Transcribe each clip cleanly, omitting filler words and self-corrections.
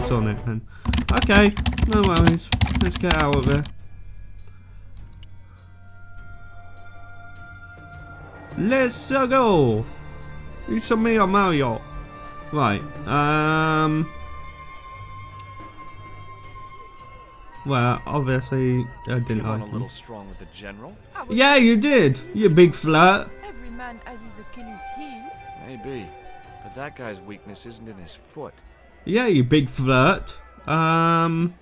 what's on it then. Okay, no worries. Let's get out of here. Let's go! It's me or Mario. Right, well, obviously, I didn't like a him. little strong with the general. Yeah, you did, you big flirt. Every man has his Achilles heel. Maybe, but that guy's weakness isn't in his foot. Yeah, you big flirt. Ubiye.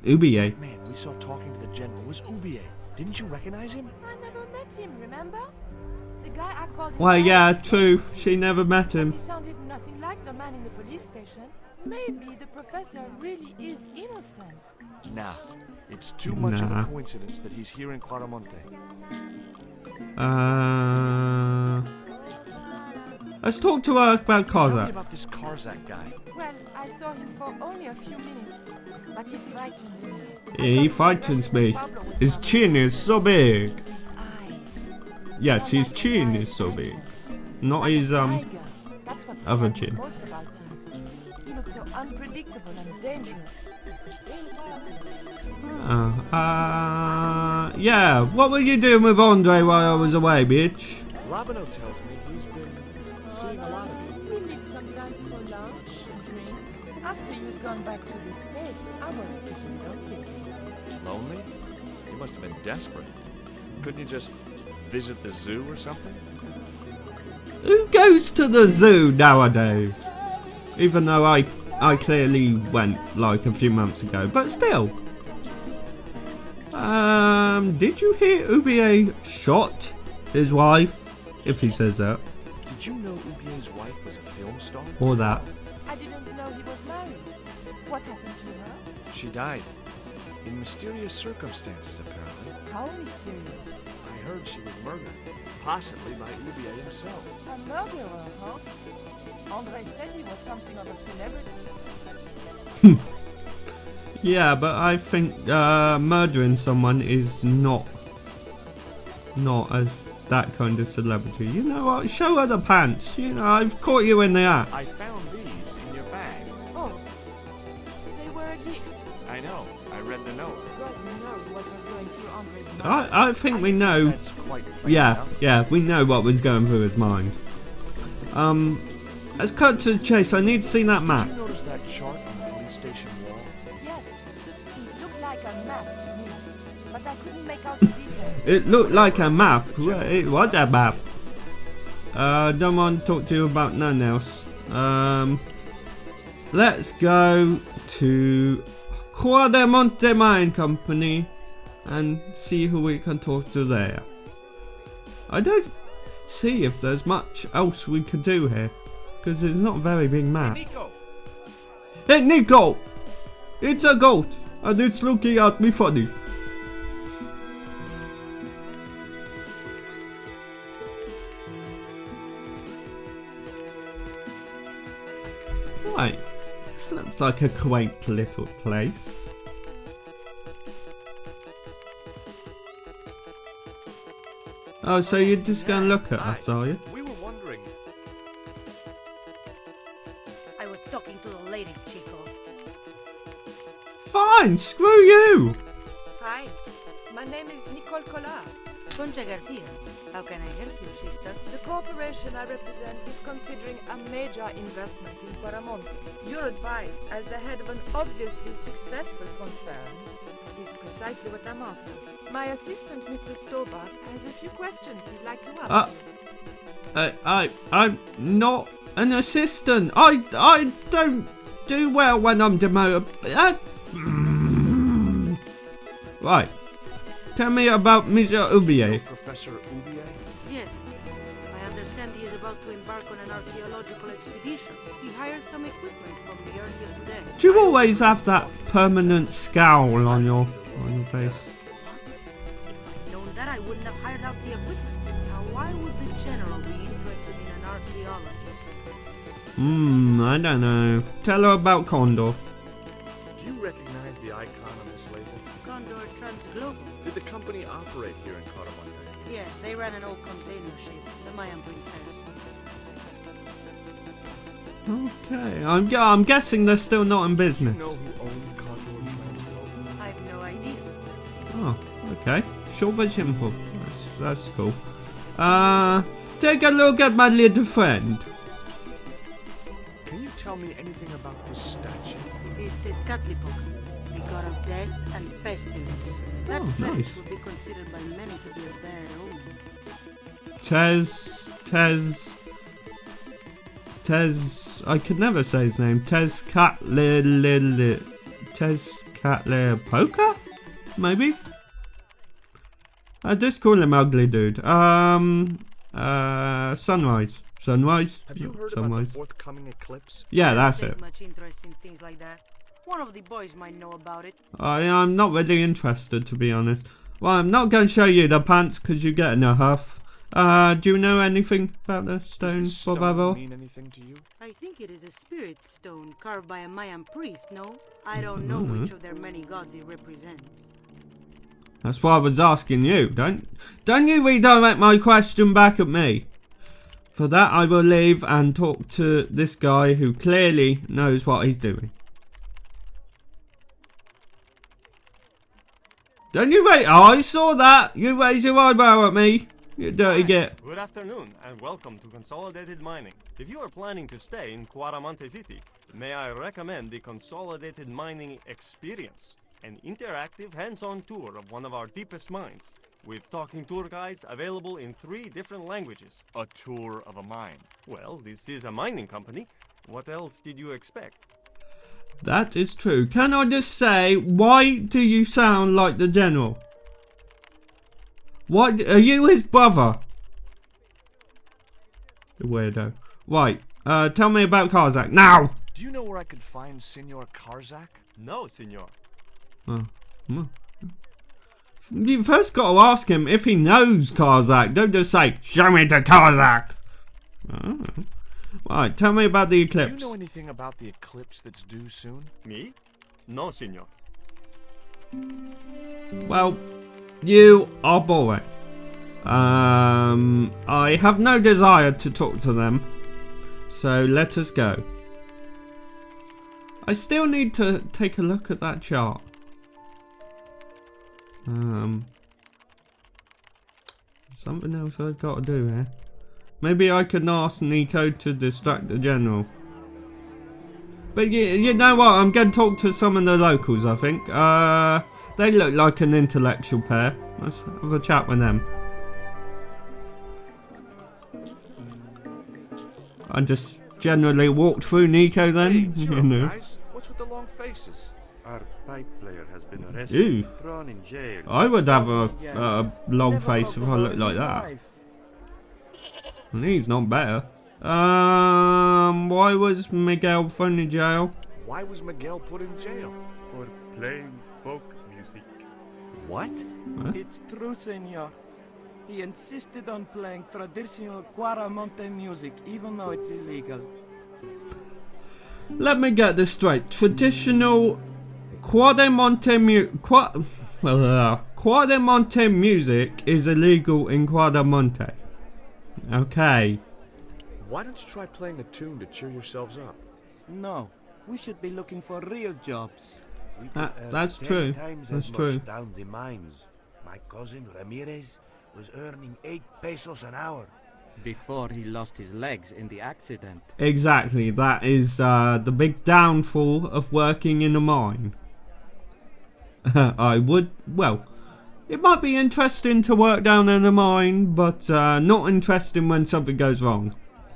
Man, we saw talking to the general was Ubiye. Didn't you recognize him? I never met him, remember? The guy I called him. Well, yeah, true. She never met him. He sounded nothing like the man in the police station. Maybe the professor really is innocent. Nah, it's too much of a coincidence that he's here in Claramonte. Let's talk to her about Tell me Kozak. about this Karzak guy. Well, I saw him for only a few minutes, but he frightens me. He frightens me. His chin is so big. His eyes. Yes, his chin is so big. Not his, That's what other scares me chin. most about him. He looks so unpredictable and dangerous. Yeah, what were you doing with Andre while I was away, bitch? Robino tells me he's been seeing a lot of you. We meet sometimes for lunch, drink. After you'd gone back to the States, I was pretty lonely. Lonely? You must have been desperate. Couldn't you just visit the zoo or something? Who goes to the zoo nowadays? Even though I clearly went like a few months ago, but still. Did you hear Ubiye shot his wife? If he says that. Did you know Ubiye's wife was a film star? Or that. I didn't know he was married. What happened to her? She died. In mysterious circumstances, apparently. How mysterious. I heard she was murdered. Possibly by Ubiye himself. A murderer, huh? Andre said he was something of a celebrity. Yeah, but I think murdering someone is not as that kind of celebrity. You know what? Show her the pants. You know, I've caught you in the act. I found these in your bag. Oh, they were a gift. I know. I read the note. God knows what was going through Andre's mind. I think we know. That's quite plain Yeah, enough. yeah, we know what was going through his mind. Let's cut to the chase. I need to see that map. Did you notice that chart on the police station wall? Yes, it looked like a map to me, but I couldn't make out the details. It looked like a map. Well, it was a map. Don't want to talk to you about nothing else. Let's go to Claramonte Mine Company and see who we can talk to there. I don't see if there's much else we could do here, because it's not a very big map. Nico! Hey Nico! It's a goat, and it's looking at me funny. Right, this looks like a quaint little place. Oh, so you're just gonna look at us, are you? We were wondering. I was talking to the lady, Chico. Fine, screw you! Hi, my name is Nico Collard. Concha Garcia. How can I help you, sister? The corporation I represent is considering a major investment in Claramonte. Your advice, as the head of an obviously successful concern, is precisely what I'm after. My assistant, Mr. Stobbart, has a few questions he'd like to ask. I'm not an assistant. I don't do well when I'm demoted. Right. Tell me about Mr. Ubiye. Professor Ubiye? Yes. I understand he is about to embark on an archaeological expedition. He hired some equipment from me earlier today. Do you always have that permanent scowl on your face? If I'd known that, I wouldn't have hired out the equipment. Now, why would the general be interested in an archaeologist? I don't know. Tell her about Condor. Do you recognize the icon on this label? Condor Transglobal. Did the company operate here in Claramonte? Yes, they ran an old container ship, the Mayan Princess. Okay, I'm guessing they're still not in business. You know who owned Cardboard Transglobe? I've no idea. Oh, okay. Short but simple. That's cool. Take a look at my little friend. Can you tell me anything about this statue? It is Tezcatlipoca, the god of death and pestilence. That Oh, fetish nice. would be considered by many to be a bad omen. I could never say his name. Tezcatlipoca? Maybe? I just call him ugly dude. Sunrise. Sunrise? Have you heard about the Sunrise. forthcoming eclipse? Yeah, that's Take it. much interest in things like that. One of the boys might know about it. I'm not really interested, to be honest. Well, I'm not going to show you the pants because you get in a huff. Do you know anything about the stone, Does the Bob? stone mean anything to you? I think it is a spirit stone carved by a Mayan priest, no? I don't know which of their many gods it represents. That's why I was asking you. Don't you redirect my question back at me. For that, I will leave and talk to this guy who clearly knows what he's doing. Don't you wait? Oh, I saw that. You raise your eyebrow at me. You dirty git. Good afternoon and welcome to Consolidated Mining. If you are planning to stay in Cuaramonte City, may I recommend the Consolidated Mining Experience, an interactive hands-on tour of one of our deepest mines, with talking tour guides available in 3 different languages. A tour of a mine. Well, this is a mining company. What else did you expect? That is true. Can I just say, why do you sound like the general? What? Are you his brother? The weirdo. Right. Tell me about Karzak now. Do you know where I could find Senor Karzak? No, senor. Oh. You first got to ask him if he knows Karzak. Don't just say, show me to Karzak. Oh. Right, tell me about the Do you eclipse. know anything about the eclipse that's due soon? Me? No, senor. Well, you are boring. I have no desire to talk to them. So let us go. I still need to take a look at that chart. Something else I've got to do here. Maybe I can ask Nico to distract the general. But you know what? I'm going to talk to some of the locals, I think. They look like an intellectual pair. Let's have a chat with them. I just generally walked through Nico Hey, then. cheer You up, know. guys. What's with the long faces? Our pipe player has been arrested, Ew. thrown in jail. I would have a long face if I looked like that. And he's not better. Why was Miguel thrown in jail? Why was Miguel put in jail? For playing folk music. What? It's true, senor. He insisted on playing traditional Cuaramonte music, even though it's illegal. Let me get this straight. Traditional Cuaramonte music is illegal in Cuaramonte. Okay. Why don't you try playing a tune to cheer yourselves up? No, we should be looking for real jobs. We could earn That's 10 true. times That's as true. much down the mines. My cousin Ramirez was earning 8 pesos an hour. Before he lost his legs in the accident. Exactly. That is the big downfall of working in a mine. Well, it might be interesting to work down in a mine, but not interesting when something goes wrong.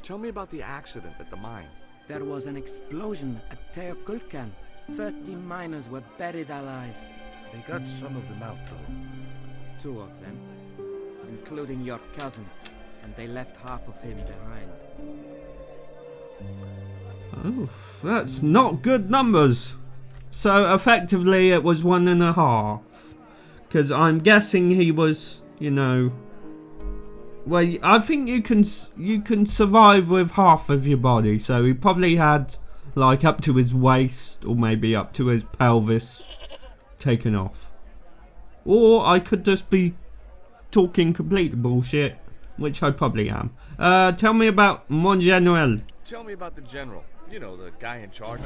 Tell me about the accident at the mine. There was an explosion at Teoculcan. 30 miners were buried alive. They got some of them out though. 2 of them, including your cousin, and they left half of him behind. Oh, that's not good numbers. So effectively it was 1.5. Because I'm guessing he was, you know... Well, I think you can survive with half of your body. So he probably had like up to his waist or maybe up to his pelvis taken off. Or I could just be talking complete bullshit, which I probably am. Tell me about Mon General. tell me about the general. You know, the guy in charge.